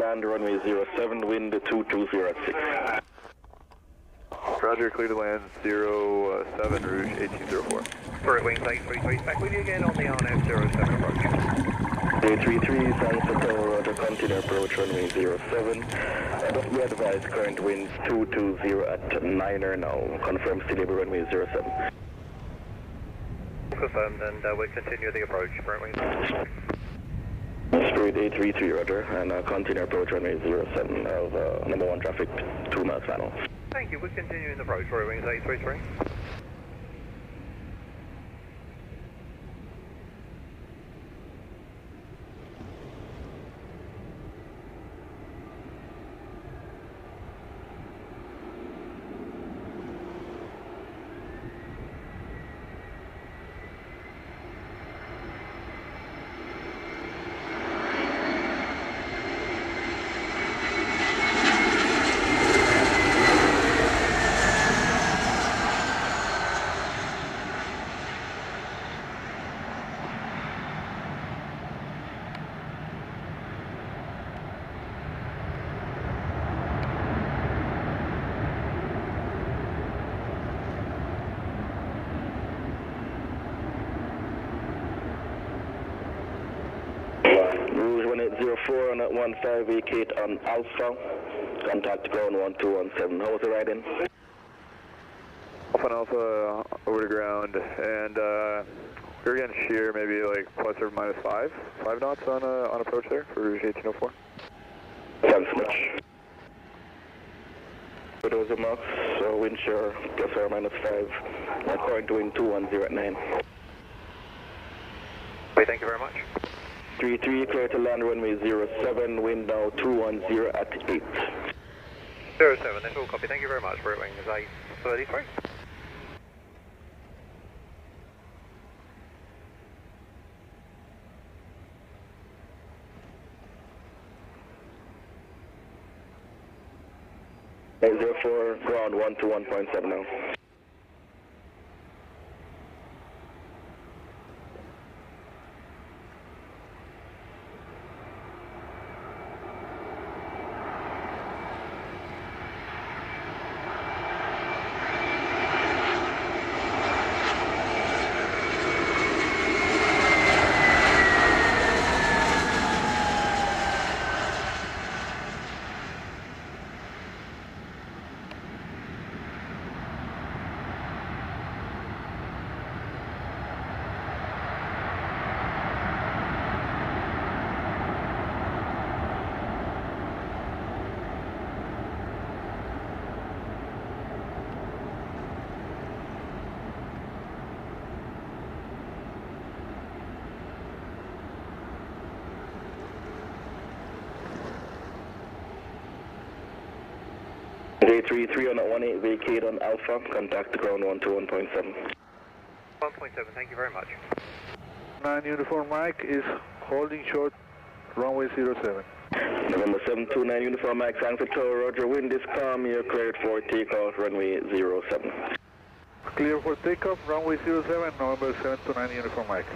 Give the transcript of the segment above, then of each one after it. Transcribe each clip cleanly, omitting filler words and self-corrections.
land, runway 07, wind 220 at 6. Roger, clear to land 07, Rouge 1804. Bird wings 833, back with you again on the RNF 07 approach. 833, San Francisco, Roger, continue approach, runway 07. Just be advised, current winds 220 at 9er now. Confirm stable runway 07. Confirmed, and we'll continue the approach, bird wings. Spirit 833, Roger, and continue approach, runway 07 of number 1 traffic, 2 miles final. Thank you, we're continuing the approach, bird wings 833. Rouge 1804 on 15 vacate on Alpha. Contact ground 1217. How was the ride in? Off on Alpha, over to ground, and we're getting shear, maybe like plus or minus 5 knots on approach there for Rouge 1804. Thanks much. It was a max, so wind shear plus or minus 5. According to wind 210 at 9. Okay, thank you very much. 33, clear to land runway 07, wind now 210 at 8. 07, that's all copy, thank you very much, bird wings 833. Eight 04, ground 121.7 now. J33 on 18 vacate on Alpha, contact ground 121.7. 1.7, thank you very much. 9 uniform Mike is holding short, runway 07. November 729 uniform Mike, San Francisco, Roger, wind is calm, you're cleared for takeoff, runway 07. Clear for takeoff, runway 07, November 729 uniform Mike.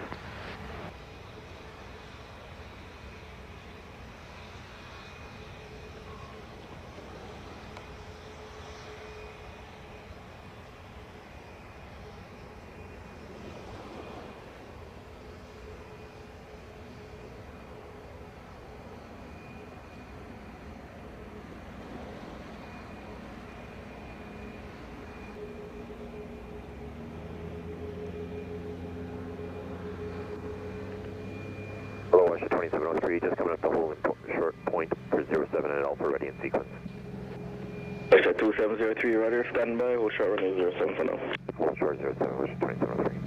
Russia 2703, just coming up the hole in short point for 07 and Alpha ready in sequence. Russia 2703, rudder standby, hold short running 07 for now. Hold short 07, Russia 2703.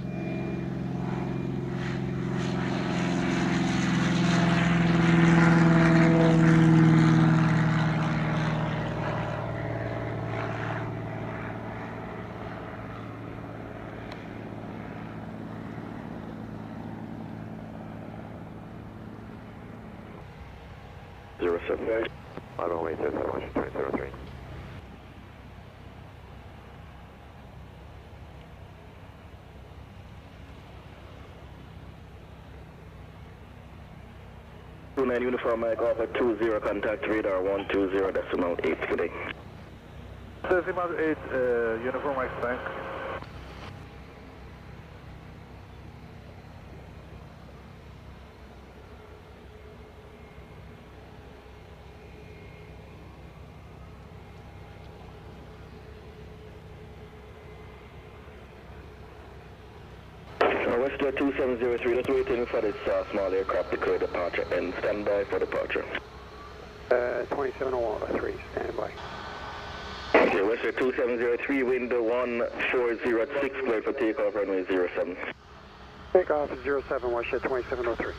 I'm on way 07, Russia 2703. 29 Uniform Mike, Alpha 20, contact radar 120.8 today. Decimal 8, Uniform Mike Frank. WestJet 2703, just waiting for this small aircraft declare departure and stand by for departure. 2703, stand by. Okay, WestJet 2703, wind 140 at 6, cleared for takeoff, runway 07. Takeoff 07, WestJet 2703.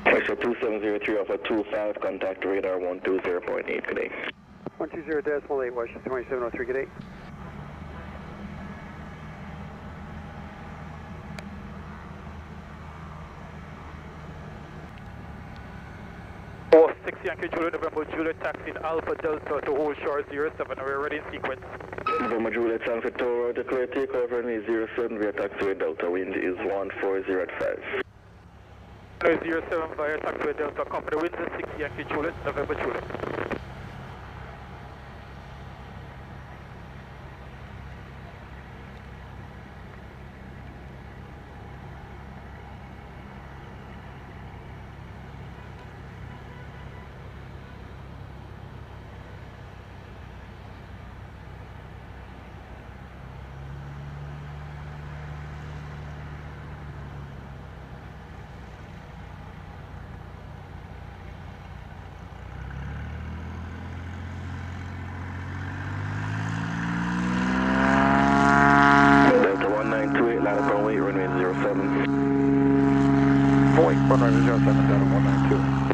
WestJet 2703, Alpha 25, contact radar 120.8, good day. 120.8, WestJet 2703, good day. Oh, 6 Yankee Juliet, November Juliet, taxiing Alpha Delta to hold short 07, we're ready in sequence. November Juliet, Alpha Tower, declare takeoff, runway 07, via taxiway Delta, wind is 140 at 5. Runway 07 via taxiway Delta, company wind is 6 Yankee Juliet, November Juliet. Delta 1928, line up runway, runway 07. Point, runway 07, down to 192.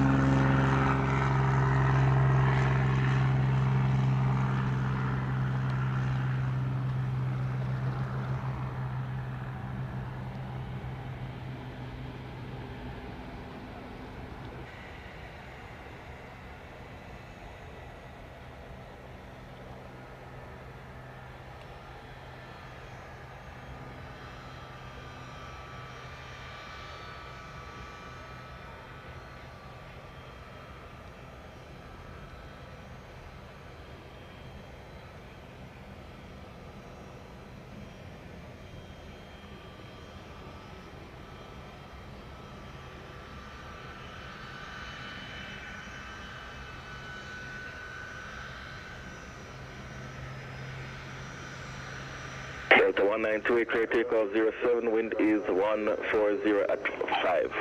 Delta 1928, clear takeoff 07, wind is 140 at 5.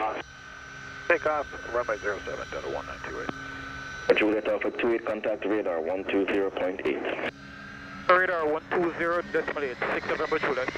Takeoff, runway 07, down to 1928. Juliet Alpha 28, contact radar 120.8. Radar 120.8, 6 November Juliet.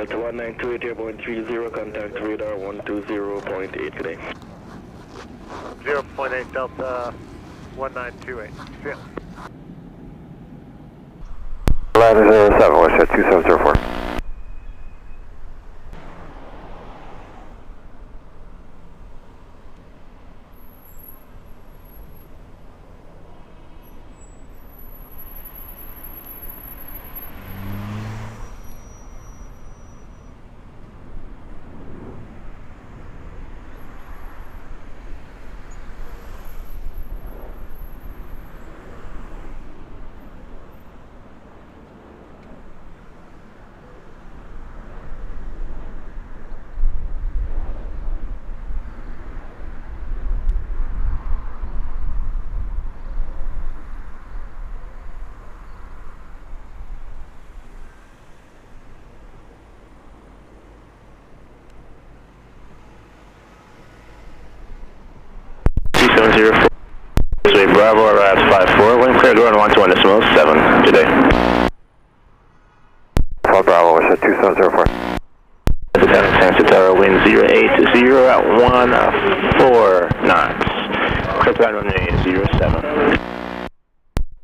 Delta 1928 airborne 30, contact radar 120.8 today. 0.8 Delta 1928. Yeah. Ladder 07, WestJet 2704. Bravo arrives 54, wind clear, going 121 decimal 7 today. 12 Bravo, WestJet 2704. Santa Tower, wind 080 at 14 knots. Clear ground runway 07.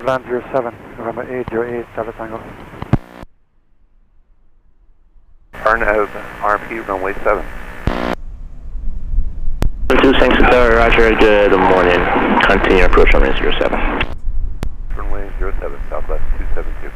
Land 07, November 808, Delta Tango. Turn out RP runway 7. 2 Santa Tower, roger, good morning. Continue approach runway 07. Runway 07, Southwest 272.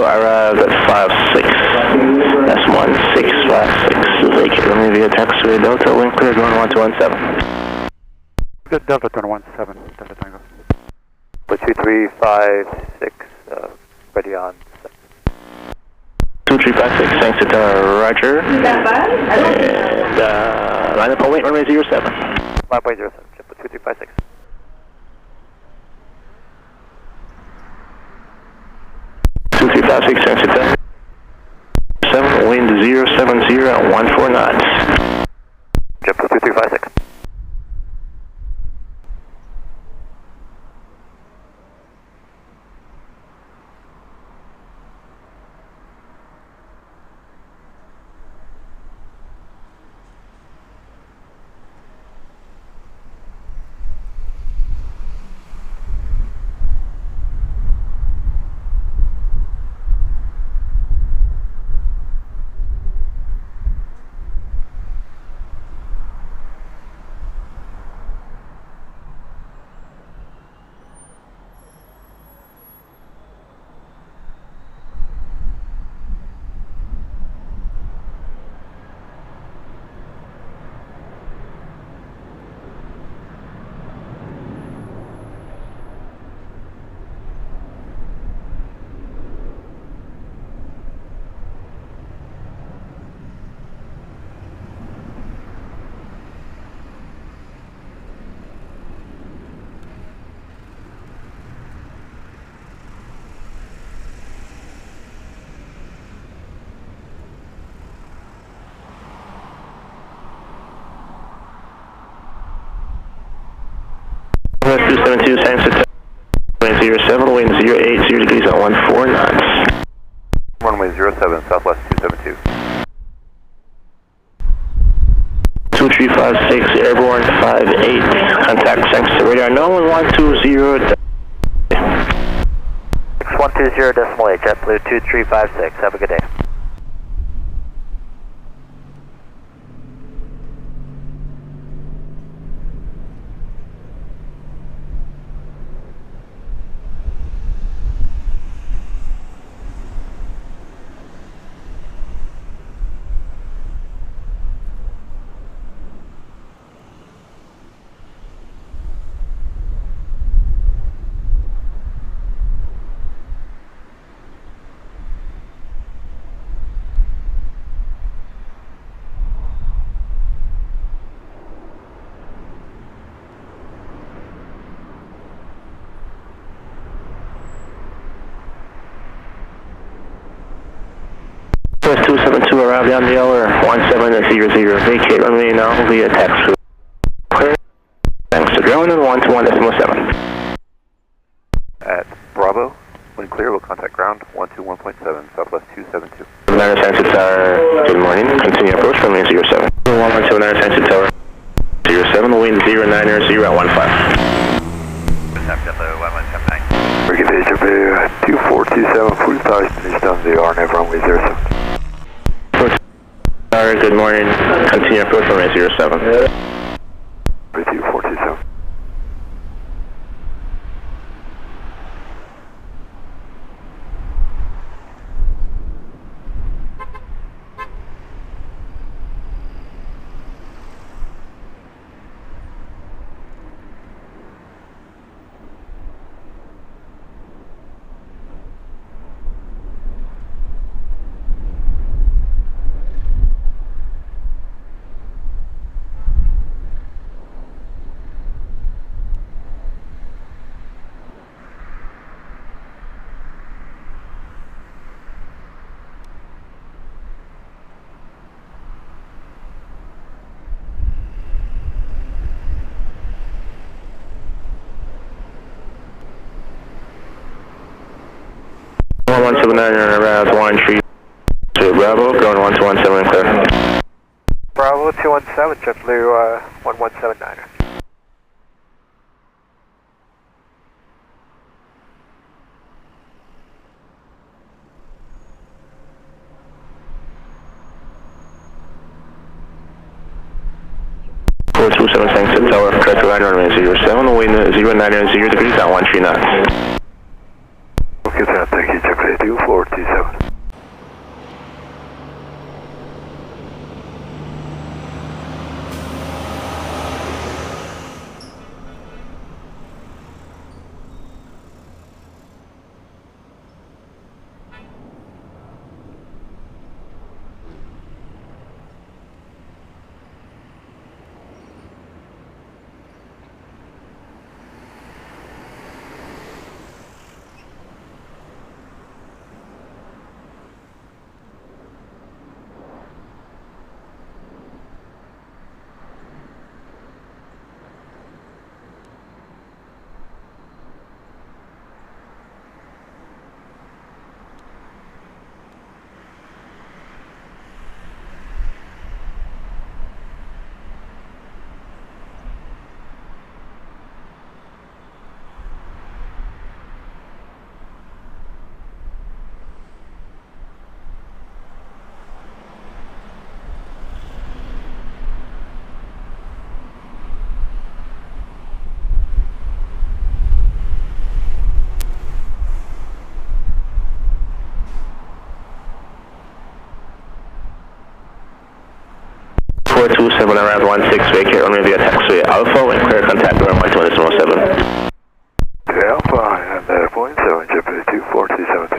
Arrived at 56. That's 1656. Vacant runway via taxiway Delta, wind clear, going 1217. Good, Delta 217, Delta Tango. But 2356, ready on. 2356, thanks to Roger. And line up on wait, runway 07. 5.07, Triple 2356. 2356, thanks to 7, wind 070 at 14 knots. Triple 2356. West 272, thanks to wind 07, wind 080 degrees at 14 knots. Runway 07, Southwest 272. 2356, airborne 58, contact thanks to radar, no 120. 6120.8, JetBlue 2356, have a good day. Request 272 arrived on the hour, 1700, vacate runway now via taxi. Clear. Thanks to ground and 121.7. At Bravo, when clear, we'll contact ground 121.7, Southwest 272. 9 Tower, good morning, continue approach runway 07. 117 Tower, 07, wind 090 at 15. Ricky HFA 2427, full power finished on the RNAV runway 07. Good morning, continue approach runway 07. 2427. around 13 to Bravo, going 1217 clear. Bravo 217, JetBlue 1179. Thanks to Tower, correct line runway 07, wind 090 degrees at 13 knots. Okay, thank you, JetBlue 2427. around 16, vacate runway via taxiway Alpha, when clear contact runway 21.7. Alpha, and 0.7, JetBlue 2427.